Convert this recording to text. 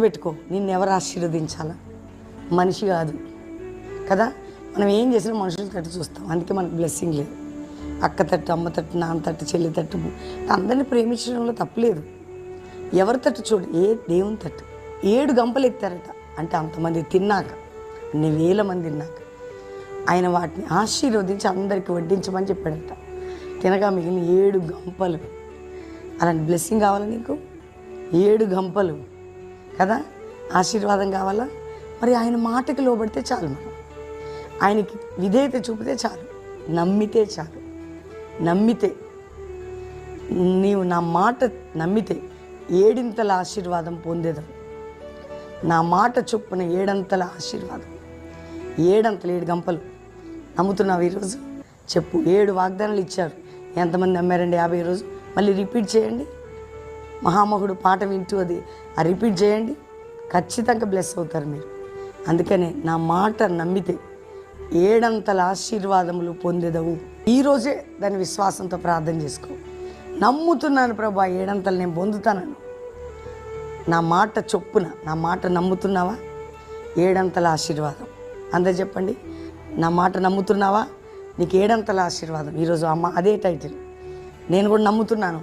గుర్తుపెట్టుకో, నిన్నెవరు ఆశీర్వదించాలా? మనిషి కాదు కదా. మనం ఏం చేసినా మనుషుల తట్టు చూస్తాం, అందుకే మనకు బ్లెస్సింగ్ లేదు. అక్క తట్టు, అమ్మ తట్టు, నాన్న తట్టు, చెల్లి తట్టు, అందరినీ ప్రేమించడంలో తప్పులేదు. ఎవరి తట్టు చూడు, దేవుని తట్టు. 7 గంపలు ఎత్తారట, అంటే అంతమంది తిన్నాక, అన్ని వేల మంది తిన్నాక ఆయన వాటిని ఆశీర్వదించి అందరికీ వడ్డించమని చెప్పాడట. తినగా మిగిలిన 7 గంపలు. అలాంటి బ్లెస్సింగ్ కావాలా నీకు? 7 గంపలు కదా. ఆశీర్వాదం కావాలా? మరి ఆయన మాటకి లోబడితే చాలు. మనం ఆయనకి విధేయత చూపితే చాలు, నమ్మితే చాలు. నమ్మితే, నీవు నా మాట నమ్మితే 7 ఆశీర్వాదం పొందేదాం. నా మాట చొప్పున 7 ఆశీర్వాదం, 7 గంపలు. నమ్ముతున్నావు ఈరోజు? చెప్పు. 7 వాగ్దానాలు ఇచ్చారు. ఎంతమంది నమ్మారండి? 50 రోజు. మళ్ళీ రిపీట్ చేయండి. మహామహుడు పాట వింటూ అది రిపీట్ చేయండి. ఖచ్చితంగా బ్లెస్ అవుతారు మీరు. అందుకనే నా మాట నమ్మితే 7 ఆశీర్వాదములు పొందేదవు. ఈరోజే దాని విశ్వాసంతో ప్రార్థన చేసుకో. నమ్ముతున్నాను ప్రభా, 7 నేను పొందుతానను. నా మాట చొప్పున, నా మాట నమ్ముతున్నావా? 7 ఆశీర్వాదం. అందరు చెప్పండి, నా మాట నమ్ముతున్నావా? నీకు 7 ఆశీర్వాదం. ఈరోజు అమ్మ అదే టైటిల్. నేను కూడా నమ్ముతున్నాను.